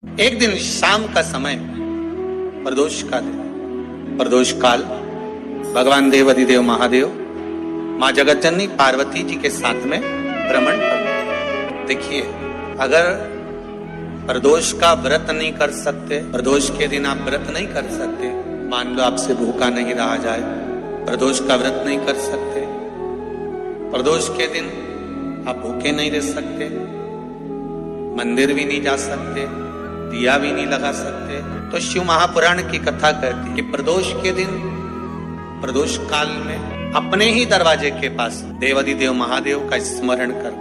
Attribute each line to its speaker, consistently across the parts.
Speaker 1: एक दिन शाम का समय, प्रदोष का दिन, प्रदोष काल, भगवान देव अधिदेव महादेव माँ जगतजननी पार्वती जी के साथ में भ्रमण कर। देखिए, अगर प्रदोष का व्रत नहीं कर सकते, प्रदोष के दिन आप व्रत नहीं कर सकते, मान लो आपसे भूखा नहीं रहा जाए, प्रदोष का व्रत नहीं कर सकते, प्रदोष के दिन आप भूखे नहीं रह सकते, मंदिर भी नहीं जा सकते, दिया भी नहीं लगा सकते, तो शिव महापुराण की कथा कहती है कि प्रदोष के दिन, प्रदोष काल में अपने ही दरवाजे के पास देवाधिदेव महादेव का स्मरण कर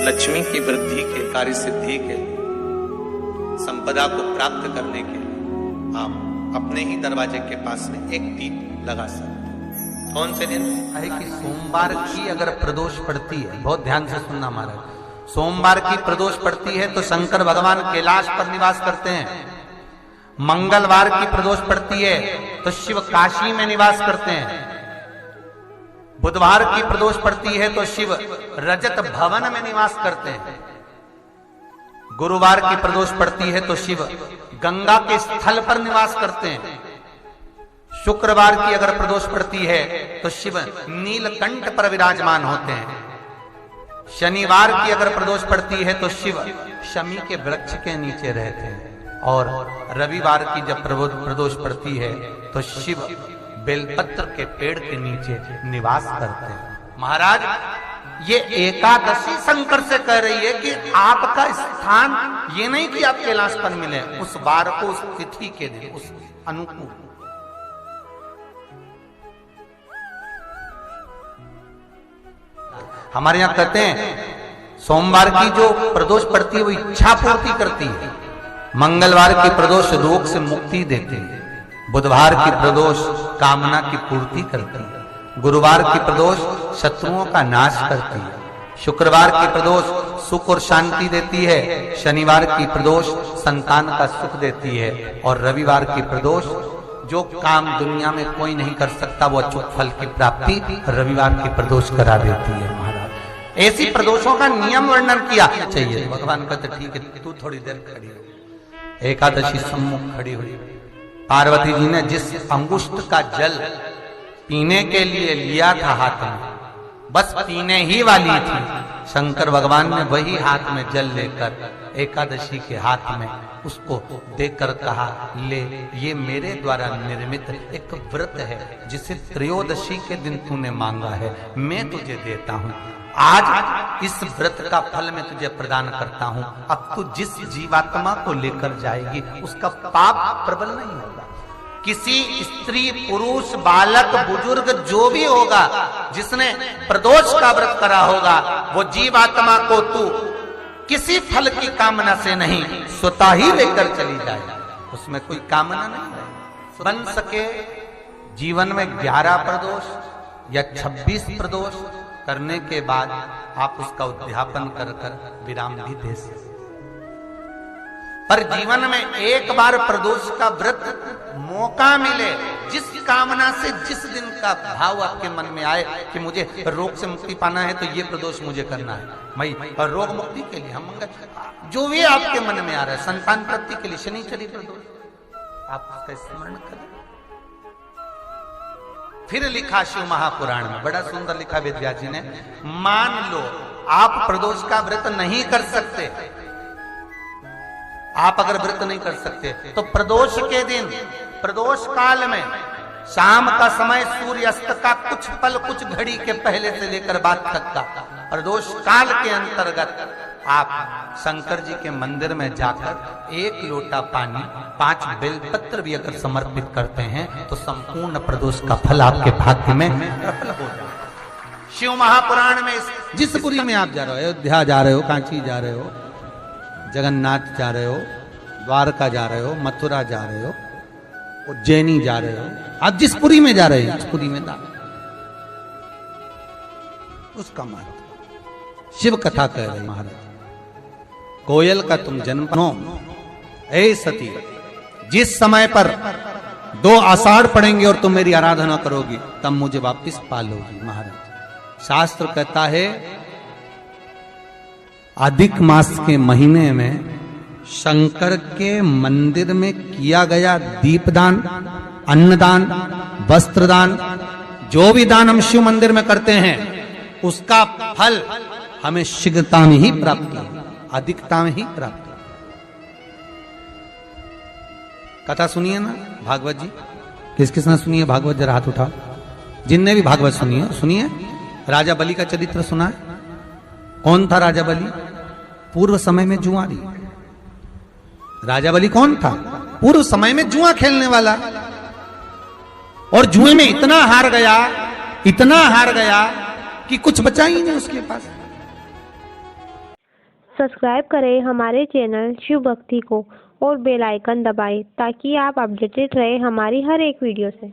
Speaker 1: लक्ष्मी की वृद्धि के, कार्य सिद्धि के लिए, संपदा को प्राप्त करने के लिए आप अपने ही दरवाजे के पास में एक दीप लगा सकते हैं। कौन से दिन
Speaker 2: है कि सोमवार की अगर प्रदोष पड़ती है, बहुत ध्यान से सुनना महाराज, सोमवार की प्रदोष पड़ती है तो शंकर भगवान कैलाश पर निवास करते हैं। मंगलवार की प्रदोष पड़ती है तो शिव काशी में निवास करते हैं। बुधवार की प्रदोष पड़ती है तो शिव रजत भवन में निवास करते हैं। गुरुवार की प्रदोष पड़ती है तो शिव गंगा के स्थल पर निवास करते हैं। शुक्रवार की अगर प्रदोष पड़ती है तो शिव नीलकंठ पर विराजमान होते हैं। शनिवार की अगर प्रदोष पड़ती है तो शिव शमी के वृक्ष के नीचे रहते हैं। और रविवार की जब प्रदोष पड़ती है तो शिव बेलपत्र के पेड़ के नीचे निवास करते हैं। महाराज, ये एकादशी शंकर से कह रही है कि आपका स्थान ये नहीं कि आप कैलाश पर मिले, उस बार को, उस तिथि के दिन, उस अनुकूल। हमारे यहां कहते हैं सोमवार की जो प्रदोष पड़ती है वो इच्छा पूर्ति करती है, मंगलवार की प्रदोष रोग से मुक्ति देती है, बुधवार की प्रदोष कामना की पूर्ति करती है, गुरुवार की प्रदोष शत्रुओं का नाश करती है, शुक्रवार की प्रदोष सुख और शांति देती है, शनिवार की प्रदोष संतान का सुख देती है, और रविवार की प्रदोष जो काम दुनिया में कोई नहीं कर सकता वो अचूक फल की प्राप्ति रविवार की प्रदोष करा देती है। महाराज, ऐसी प्रदोषों का नियम वर्णन किया चाहिए। भगवान कहते ठीक है, तू थोड़ी देर खड़ी हो। एकादशी सम्मुख खड़ी हुई, पार्वती जी ने जिस अंगुष्ठ का जल पीने के लिए लिया था हाथ में, बस पीने ही वाली थी, शंकर भगवान ने वही हाथ में जल लेकर एकादशी के हाथ में उसको देकर कहा, ले, ये मेरे द्वारा निर्मित एक व्रत है जिसे त्रयोदशी के दिन तूने मांगा है, मैं तुझे देता हूं। आज इस व्रत का फल मैं तुझे प्रदान करता हूं। अब तू जिस जीवात्मा को लेकर जाएगी उसका पाप प्रबल नहीं होगा। किसी स्त्री, पुरुष, बालक, बुजुर्ग जो भी होगा जिसने प्रदोष का व्रत करा होगा, वो जीवात्मा को तू किसी फल की कामना से नहीं, स्वतः ही लेकर चली जाए, उसमें कोई कामना नहीं है। बन सके जीवन में 11 प्रदोष या 26 प्रदोष करने के बाद आप उसका उद्यापन कर विराम भी दे सकते, पर जीवन में एक बार प्रदोष का व्रत मौका मिले, जिस कामना से, जिस दिन का भाव आपके मन में आए कि मुझे रोग से मुक्ति पाना है तो ये प्रदोष मुझे करना है, मैं रोग मुक्ति के लिए, हम जो भी आपके मन में आ रहा है, संतान प्राप्ति के लिए शनिचरी प्रदोष, आप उसका स्मरण करें। फिर लिखा शिव महापुराण में, बड़ा सुंदर लिखा वेदव्यास जी ने, मान लो आप प्रदोष का व्रत नहीं कर सकते, आप अगर व्रत नहीं कर सकते तो प्रदोष के दिन, प्रदोष काल में शाम का समय, सूर्यास्त का कुछ पल, कुछ घड़ी के पहले से लेकर बाद तक का प्रदोष काल के अंतर्गत आप शंकर जी के मंदिर में जाकर 1 लोटा पानी, 5 बेलपत्र भी अगर समर्पित करते हैं तो संपूर्ण प्रदोष का फल आपके भाग्य में प्रबल हो जाए। शिव महापुराण में जिस पुरी में आप जा रहे हो, अयोध्या जा रहे हो, कांची जा रहे हो, जगन्नाथ जा रहे हो, द्वारका जा रहे हो, मथुरा जा रहे हो, उज्जैनी जा रहे हो, आप जिस पुरी में जा रहे हो उस पुरी में दान, उसका महत्व शिव कथा कह रहे महाराज। कोयल का तुम जन्म नो, ऐ सती, जिस समय पर 2 आषाढ़ पड़ेंगे और तुम मेरी आराधना करोगी तब मुझे वापस पालोगी। महाराज, शास्त्र कहता है अधिक मास के महीने में शंकर के मंदिर में किया गया दीपदान, अन्नदान, वस्त्रदान, जो भी दान हम शिव मंदिर में करते हैं उसका फल हमें शीघ्रता में ही प्राप्त है, अधिकता में ही प्राप्त है। कथा सुनिए ना भागवत जी, किस किसने सुनी है भागवत? जरा हाथ उठाओ जिनने भी भागवत सुनी है। सुनिए, राजा बलि का चरित्र सुना है? कौन था राजा बलि? पूर्व समय में जुआरी। राजा बलि कौन था? पूर्व समय में जुआ खेलने वाला, और जुए में इतना हार गया कि कुछ बचा ही नहीं उसके पास।
Speaker 3: सब्सक्राइब करें हमारे चैनल शिव भक्ति को और बेल आइकन दबाएं ताकि आप अपडेटेड रहे हमारी हर एक वीडियो से।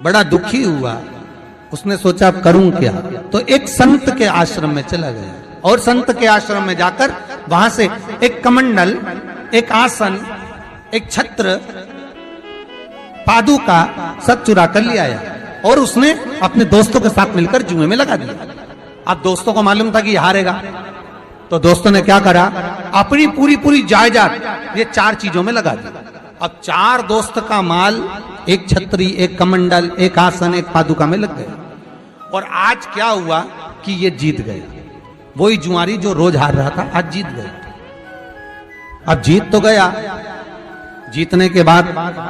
Speaker 2: बड़ा दुखी हुआ, उसने सोचा अब करूं क्या, तो एक संत के आश्रम में चला गया, और संत के आश्रम में जाकर वहां से एक कमंडल, एक आसन, एक छत्र, पादुका सब चुरा कर ले आया, और उसने अपने दोस्तों के साथ मिलकर जुए में लगा दिया। अब दोस्तों को मालूम था कि हारेगा, तो दोस्तों ने क्या करा, अपनी पूरी जायदाद ये 4 चीजों में लगा दी। अब 4 दोस्त का माल एक छतरी, एक कमंडल, एक आसन, एक पादुका में लग गया। और आज क्या हुआ कि ये जीत गया, वही जुआरी जो रोज हार रहा था आज जीत गया। अब जीत तो गया, जीतने के बाद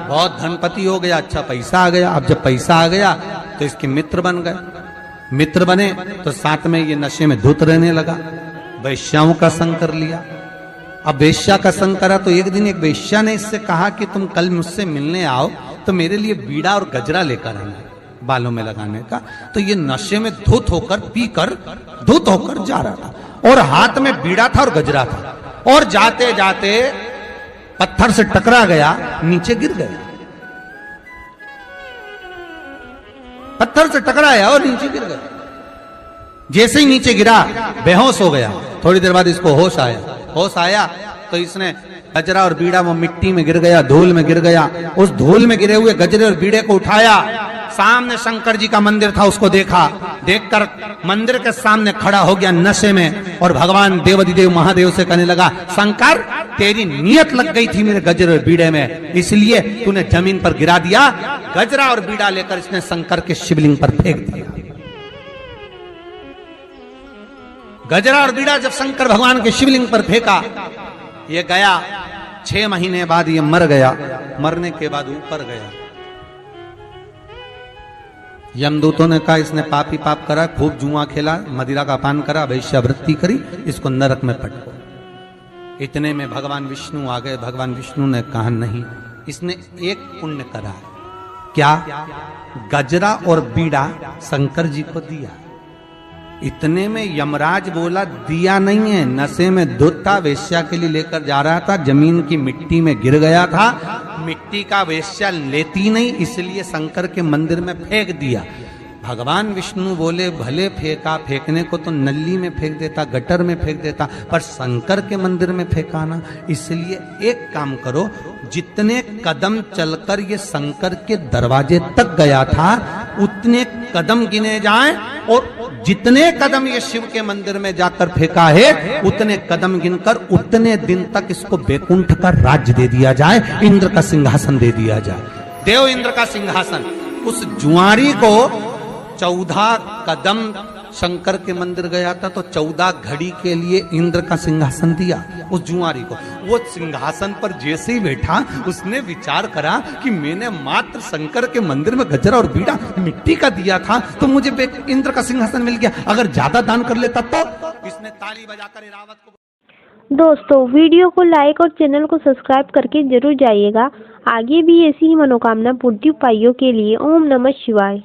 Speaker 2: बहुत धनपति हो गया, अच्छा पैसा आ गया। अब जब पैसा आ गया तो इसके मित्र बन गए, मित्र बने तो साथ में ये नशे में धुत रहने लगा, वैश्याओं का संग कर लिया। अब वेश्या का संग करा तो एक दिन एक वेश्या ने इससे कहा कि तुम कल मुझसे मिलने आओ तो मेरे लिए बीड़ा और गजरा लेकर आना बालों में लगाने का। तो ये नशे में धुत होकर, पीकर धुत होकर जा रहा था, और हाथ में बीड़ा था और गजरा था, और जाते जाते पत्थर से टकरा गया, नीचे गिर गया। पत्थर से टकराया और नीचे गिर गया। जैसे ही नीचे गिरा बेहोश हो गया। थोड़ी देर बाद इसको होश आया तो इसने गजरा और बीड़ा वो मिट्टी में गिर गया, धूल में गिर गया। उस धूल में गिरे हुए गजरे और बीड़े को उठाया, सामने शंकर जी का मंदिर था उसको देखा, देखकर मंदिर के सामने खड़ा हो गया नशे में, और भगवान देवाधिदेव महादेव से कहने लगा, शंकर तेरी नियत लग गई थी मेरे गजरे और बीड़े में, इसलिए तूने जमीन पर गिरा दिया। गजरा और बीड़ा लेकर इसने शंकर के शिवलिंग पर फेंक दिया। गजरा और बीड़ा जब शंकर भगवान के शिवलिंग पर फेंका, ये गया। 6 महीने बाद ये मर गया। मरने के बाद ऊपर गया। यमदूतों ने कहा इसने पाप ही पाप करा, खूब जुआ खेला, मदिरा का पान करा, वैश्यावृत्ति करी, इसको नरक में पटको। इतने में भगवान विष्णु आ गए। भगवान विष्णु ने कहा नहीं, इसने एक पुण्य करा। क्या? गजरा और बीड़ा शंकर जी को दिया। इतने में यमराज बोला दिया नहीं है, नशे में धुत था, वेश्या के लिए लेकर जा रहा था, जमीन की मिट्टी में गिर गया था, मिट्टी का वेश्या लेती नहीं, इसलिए शंकर के मंदिर में फेंक दिया। भगवान विष्णु बोले भले फेंका, फेंकने को तो नली में फेंक देता, गटर में फेंक देता, पर शंकर के मंदिर में फेंका ना, इसलिए एक काम करो, जितने कदम चलकर ये शंकर के दरवाजे तक गया था उतने कदम गिने जाएं, और जितने कदम ये शिव के मंदिर में जाकर फेंका है उतने कदम गिनकर उतने दिन तक इसको बैकुंठ का राज्य दे दिया जाए, इंद्र का सिंहासन दे दिया जाए, देव इंद्र का सिंहासन। उस जुआरी को 14 कदम शंकर के मंदिर गया था तो 14 घड़ी के लिए इंद्र का सिंहासन दिया उस जुआरी को। वो सिंहासन पर जैसे ही बैठा उसने विचार करा कि मैंने मात्र शंकर के मंदिर में गजरा और बीड़ा मिट्टी का दिया था तो मुझे इंद्र का सिंहासन मिल गया, अगर ज्यादा दान कर लेता तो। इसने ताली बजाकर रावत को।
Speaker 3: दोस्तों वीडियो को लाइक और चैनल को सब्सक्राइब करके जरूर जाइएगा। आगे भी ऐसी ही मनोकामना पूर्ति उपायों के लिए ओम नमः शिवाय।